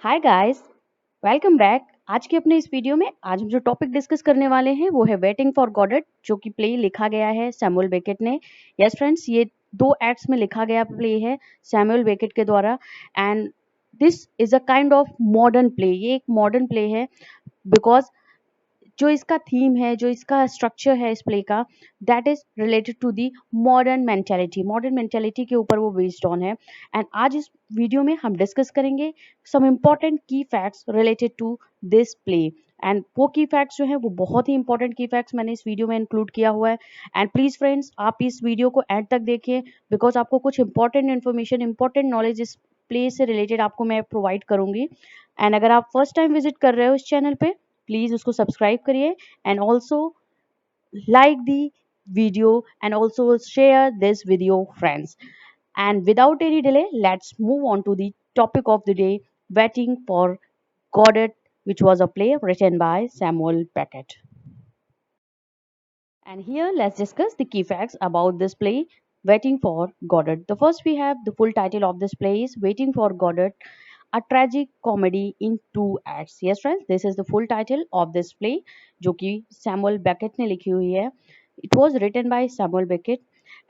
Hi guys, welcome back. आज के अपने इस वीडियो में आज हम जो टॉपिक डिस्कस करने वाले हैं वो है वेटिंग फॉर गॉडेट, जो कि प्ले लिखा गया है सैमुअल बेकेट ने। यस फ्रेंड्स, ये दो एक्ट्स में लिखा गया प्ले है सैमुअल बेकेट के द्वारा। And this is a kind of modern play. ये एक मॉडर्न प्ले है बिकॉज जो इसका थीम है, जो इसका स्ट्रक्चर है इस प्ले का, that is related to the modern mentality के ऊपर वो बेस्ड ऑन है। एंड आज इस वीडियो में हम डिस्कस करेंगे some important key facts related to this play. And वो की फैक्ट्स जो है वो बहुत ही इंपॉर्टेंट की फैक्ट्स मैंने इस वीडियो में इंक्लूड किया हुआ है। एंड प्लीज फ्रेंड्स, आप इस वीडियो को एंड तक देखिए बिकॉज आपको कुछ इंपॉर्टेंट इन्फॉर्मेशन, इंपॉर्टेंट नॉलेज इस प्ले से रिलेटेड आपको मैं प्रोवाइड करूंगी। एंड अगर आप फर्स्ट टाइम विजिट कर रहे हो इस चैनल पे, प्लीज उसको सब्सक्राइब करिए and also like the video and also share this video friends. And without any delay, let's move on to the topic of the day, Waiting for Godot, which was a play written by Samuel Beckett. And here let's discuss the key facts about this play, Waiting for Godot. The first, we have the full title of this play is Waiting for Godot, a tragic comedy in two acts. Yes friends, this is the full title of this play, जो कि Samuel Beckett ने लिखी हुई है. It was written by Samuel Beckett,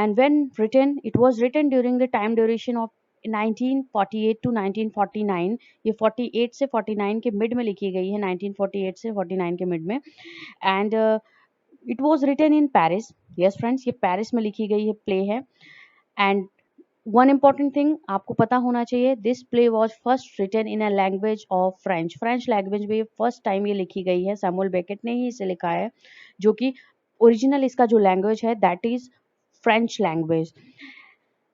and when written, it was written during the time duration of 1948 to 1949. ये 48 से 49 के mid में लिखी गई है, 1948 से 49 के मिड में. And it was written in Paris. Yes friends, ये पेरिस में लिखी गई है प्ले है. एंड वन इम्पॉर्टेंट थिंग आपको पता होना चाहिए, this play was first written in a language of French. French language में फर्स्ट टाइम ये लिखी गई है, सैमुअल बेकेट ने ही इसे लिखा है, जो कि ओरिजिनल इसका जो लैंग्वेज है that is French language.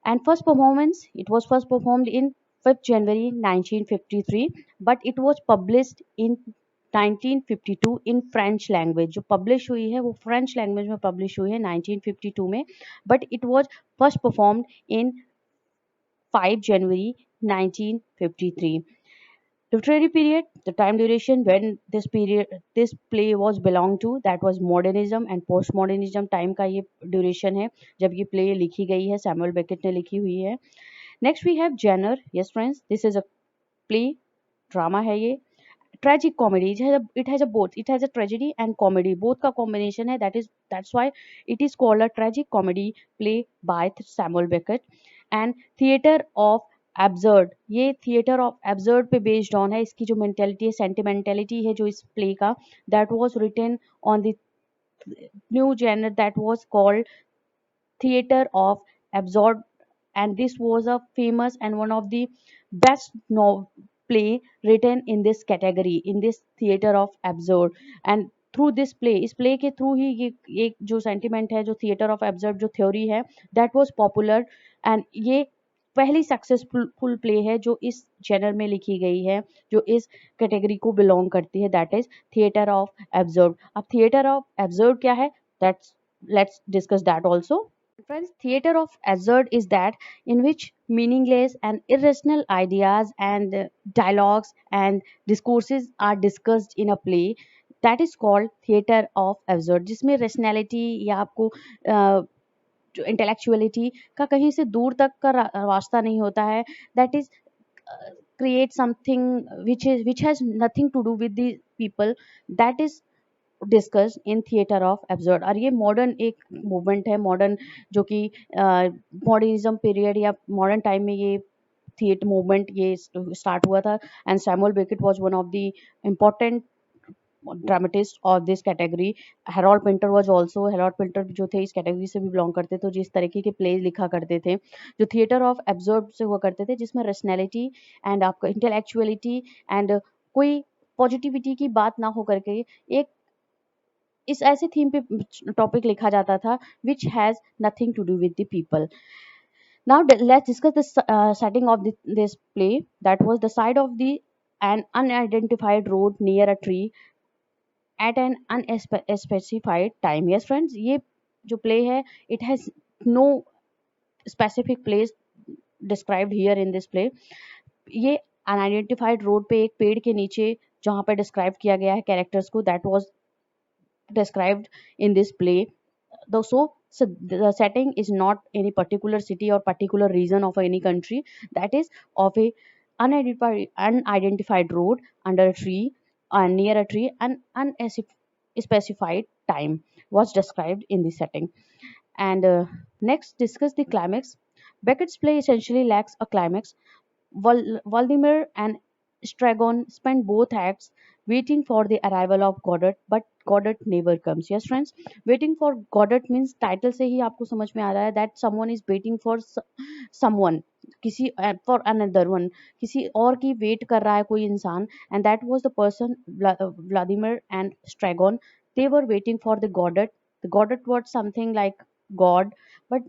And first performance, it was first performed in 5th January 1953, but it was published in 1952 in French language. जो publish हुई है वो French language में publish हुई है 1952 में, but it was first performed in 5 January 1953. Literary period, the time duration when this play was belonged to, that was modernism and postmodernism time का ये duration है जब ये play लिखी गई है, सैमुअल बेकेट ने लिखी हुई है. Next we have genre. Yes friends, this is a play, drama है ये. Tragic comedy, it has a tragedy and comedy, both का combination है, that's why it is called a tragic comedy play by Samuel Beckett. And theater of absurd, ये theatre of absurd पे based on है. इसकी जो mentality है, सेंटिमेंटेलिटी है जो इस प्ले का, that was written on the new genre that was called theater of absurd, and this was a famous and one of the best play written in this category, in this theater of absurd. And through this play, इस play के through ही ये एक जो sentiment है, जो theatre of absurd जो theory है, that was popular. And ये पहली सक्सेसफुल प्ले है जो इस जेनर में लिखी गई है, जो इस कैटेगरी को बिलोंग करती है, that is theatre of absurd. अब थिएटर ऑफ एब्जर्ड क्या है, that's let's discuss that also. Friends, theater of absurd is that in which meaningless and irrational ideas and dialogues and discourses are discussed in a play, that is called theater of absurd. जिसमें rationality या आपको जो intellectuality का कहीं से दूर तक का वास्ता नहीं होता है, that is create something which has nothing to do with the people, that is discuss in theatre of absurd. और ये मॉडर्न एक मूवमेंट है, मॉडर्न जो कि मॉडर्निज्म पीरियड या मॉडर्न टाइम में ये थिएटर मूवमेंट ये स्टार्ट हुआ था. And Samuel Beckett was one of the important dramatist of this category. Harold Pinter जो थे इस कैटेगरी से भी बिलोंग करते थे, जिस तरीके के प्लेज लिखा करते थे जो थिएटर ऑफ एब्जर्व से हुआ करते थे, जिसमें रैशनैलिटी एंड आपका इंटेलेक्चुअलिटी एंड कोई पॉजिटिविटी की बात ना हो करके एक इस ऐसे थीम पे टॉपिक लिखा जाता था which has nothing to do with the people. Now let's discuss the setting of this play. That was the side of the an unidentified road near a tree at an unspecified time. Yes friends, ये जो play है, it has no specific place described here in this play. ये unidentified road पे एक पेड़ के नीचे जहाँ पे डिस्क्राइब किया गया है कैरेक्टर्स को, that was described in this play. So the setting is not any particular city or particular region of any country, that is of a unidentified road under a tree, near a tree, and unspecified time was described in the setting. And next, discuss the climax. Beckett's play essentially lacks a climax. Vladimir and Stragon spend both acts waiting for the arrival of Godot, but Godot never comes. Yes, friends, waiting for Godot means title से ही आपको समझ में आ रहा है that someone is waiting for someone, किसी for another one, किसी और की wait कर रहा है कोई इंसान, and that was the person Vladimir and Stragon. They were waiting for the Godot. The Godot was something like God, but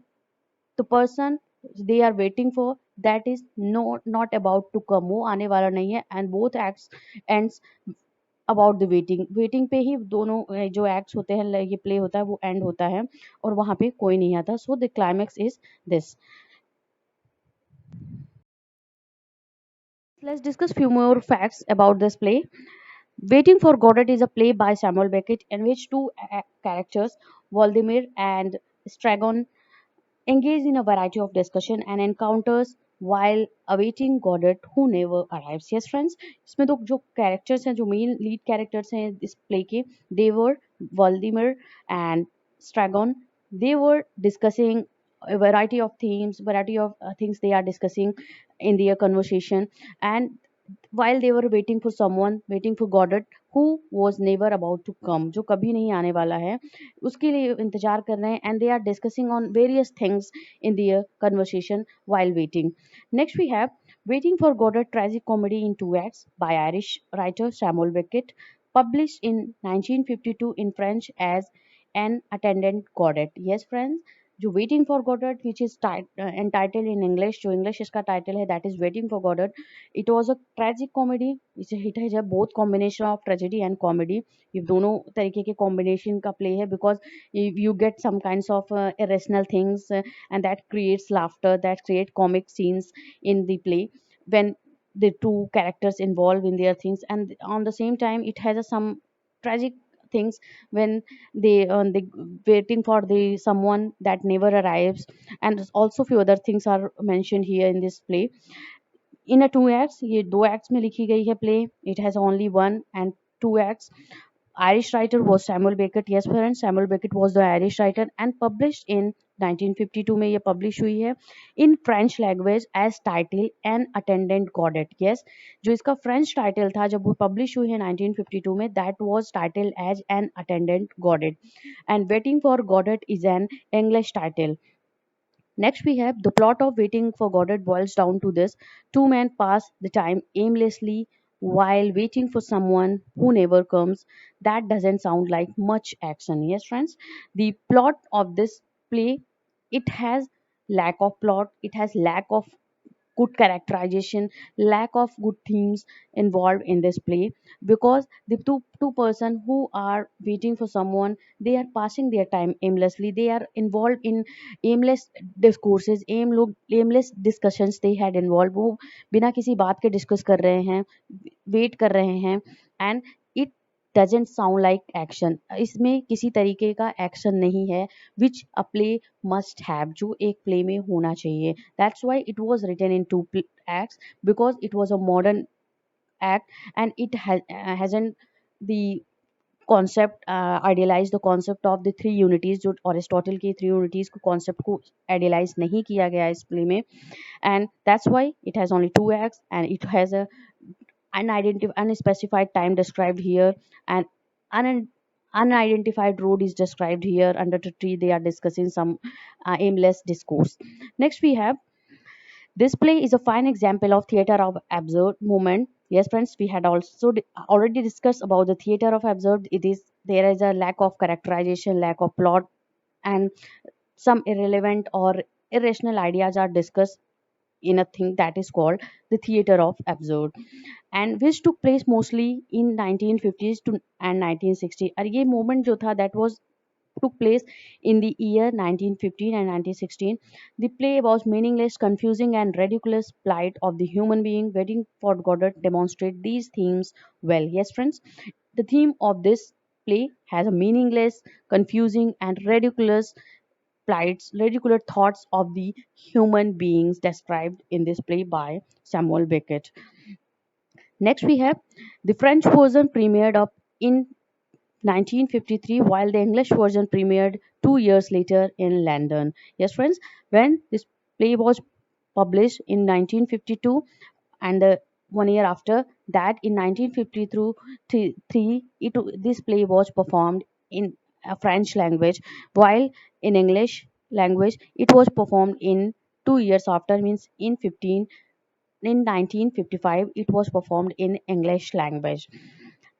the person they are waiting for, that is not about to come, वो आने वाला नहीं है, and both acts ends about the waiting पे ही दोनों जो acts होते हैं, ये play होता है, वो end होता है और वहां पे कोई नहीं आता. So the climax is this. Let's discuss few more facts about this play. Waiting for Godot is a play by Samuel Beckett in which two characters, Valdemir and Stragon, engage in a variety of discussion and encounters while awaiting Godot who never arrives. Yes friends, इसमें तो जो characters हैं, जो main lead characters हैं इस play के, they were Valdemir and Stragon. They were discussing a variety of themes, variety of things they are discussing in their conversation, and while they were waiting for someone, waiting for Godot who was never about to come, जो कभी नहीं आने वाला है, उसके लिए इंतजार कर रहे हैं, and they are discussing on various things in their conversation while waiting. Next we have Waiting for Godot, tragic comedy in two acts by Irish writer Samuel Beckett, published in 1952 in French as An Attendant Godot. Yes friends, जो Waiting for Godot, which is entitled in English, जो English इसका title है, that is Waiting for Godot. It was a tragic comedy. इसे hit है जब both combination of tragedy and comedy, ये दोनों तरीके के combination का play है, because you get some kinds of irrational things, and that creates laughter, that create comic scenes in the play when the two characters involve in their things, and on the same time it has some tragic things when they waiting for the someone that never arrives, and also few other things are mentioned here in this play. In a two acts, ये दो acts में लिखी गई है play. It has only one and two acts. Irish writer was Samuel Beckett. Yes friends, Samuel Beckett was the Irish writer and published in 1952 में ये publish हुई है in French language as title An Attendant Godot. Yes, जो इसका French title था जब वो publish हुई है 1952 में, that was titled as An Attendant Godot, and Waiting for Godot is an English title. Next, we have the plot of Waiting for Godot boils down to this: two men pass the time aimlessly while waiting for someone who never comes. That doesn't sound like much action. Yes, friends. The plot of this play, it has lack of plot, it has lack of good characterization, lack of good themes involved in this play, because the two person who are waiting for someone, they are passing their time aimlessly, they are involved in aimless discourses, aimless discussions they had involved, वो बिना किसी बात के discuss कर रहे हैं, wait कर रहे हैं, and it doesn't sound like action. इसमें किसी तरीके का एक्शन नहीं है which a play must have, जो एक प्ले में होना चाहिए. That's why it was written in two acts, because it was a modern act, and it hasn't the concept idealize the concept of the three unities, जो Aristotle की three unities को concept को idealise नहीं किया गया इस play में, and that's why it has only two acts and it has a unspecified time described here, and un- unidentified road is described here under the tree. They are discussing some aimless discourse. Next we have this play is a fine example of theater of absurd movement. Yes friends, we had also already discussed about the theater of absurd. It is there is a lack of characterization, lack of plot, and some irrelevant or irrational ideas are discussed in a thing that is called the theater of absurd, and which took place mostly in 1950s to and 1960. और ये movement जो था that was took place in the year 1915 and 1916. The play was meaningless, confusing, and ridiculous plight of the human being waiting for Godot demonstrate these themes well. Yes, friends, the theme of this play has a meaningless, confusing, and ridiculous plights, ridiculous thoughts of the human beings described in this play by Samuel Beckett. Next, we have the French version premiered up in 1953, while the English version premiered 2 years later in London. Yes, friends, when this play was published in 1952, and the 1 year after that in 1953, this play was performed in a French language, while in English language it was performed in 2 years after, means in 1955 it was performed in English language.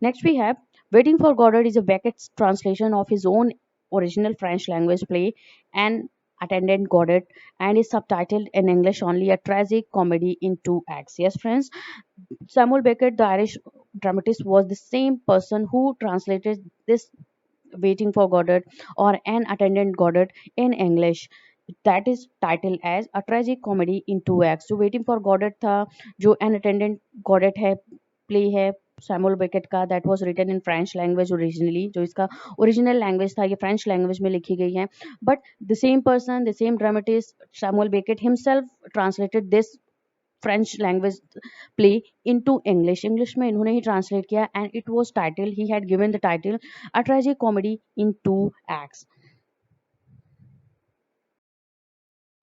Next, we have Waiting for Godot is a Beckett's translation of his own original French language play, and Attendant Godot, and is subtitled in English only, a tragic comedy in 2 acts. Yes, friends, Samuel Beckett, the Irish dramatist, was the same person who translated this Waiting for Godot or An Attendant Godot in English. That is titled as a tragic comedy in 2 acts. जो Waiting for Godot था, जो An Attendant Godot है, play है Samuel Beckett का, that was written in French language originally, जो इसका original language था ये फ्रेंच लैंग्वेज में लिखी गई है, but the same person, the same dramatist Samuel Beckett himself translated this French language play into English में इन्होंने ही ट्रांसलेट किया, and it was title, he had given the title a tragic comedy in 2 acts.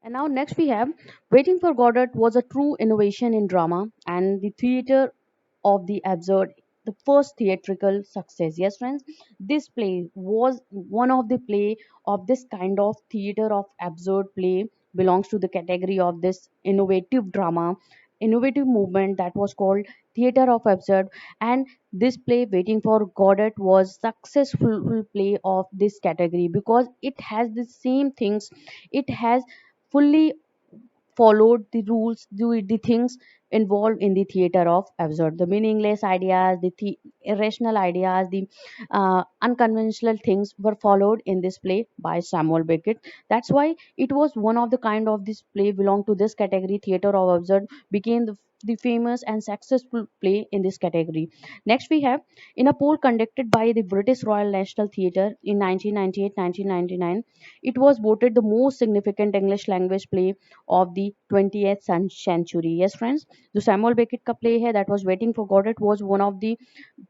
And now next we have Waiting for Godot was a true innovation in drama and the theater of the absurd, the first theatrical success. Yes, friends, this play was one of the play of this kind of theater of absurd play, belongs to the category of this innovative drama, innovative movement that was called theater of absurd. And this play Waiting for Godot was successful play of this category because it has the same things, it has fully followed the rules, the things involved in the theater of absurd, the meaningless ideas, the irrational ideas, the unconventional things were followed in this play by Samuel Beckett. That's why it was one of the kind of this play belong to this category, theater of absurd, became the famous and successful play in this category. Next we have, in a poll conducted by the British Royal National Theatre in 1998-1999, it was voted the most significant English language play of the 20th century. Yes, friends, the Samuel Beckett का play है that was Waiting for Godot was one of the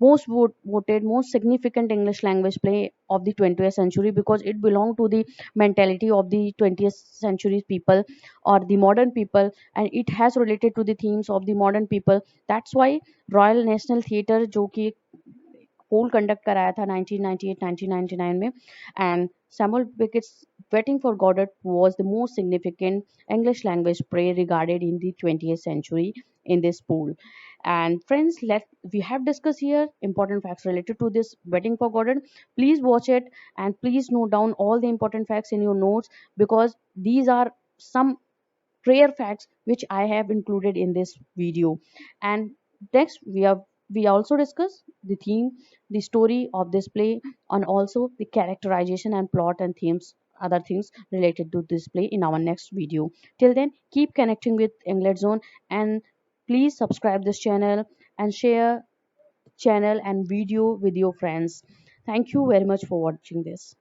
voted most significant English language play of the 20th century because it belonged to the mentality of the 20th century people or the modern people, and it has related to the themes of the modern people. That's why Royal National Theatre जो कि पोल conduct कराया था 1998-1999 में, and Samuel Beckett's Waiting for Godot was the most significant English language play regarded in the 20th century in this pool. And friends, let we have discussed here important facts related to this Waiting for Godot. Please watch it and please note down all the important facts in your notes because these are some rare facts which I have included in this video. And next we also discuss the theme, the story of this play, and also the characterization and plot and themes, other things related to this play in our next video. Till then, keep connecting with England Zone and please subscribe this channel and share channel and video with your friends. Thank you very much for watching this.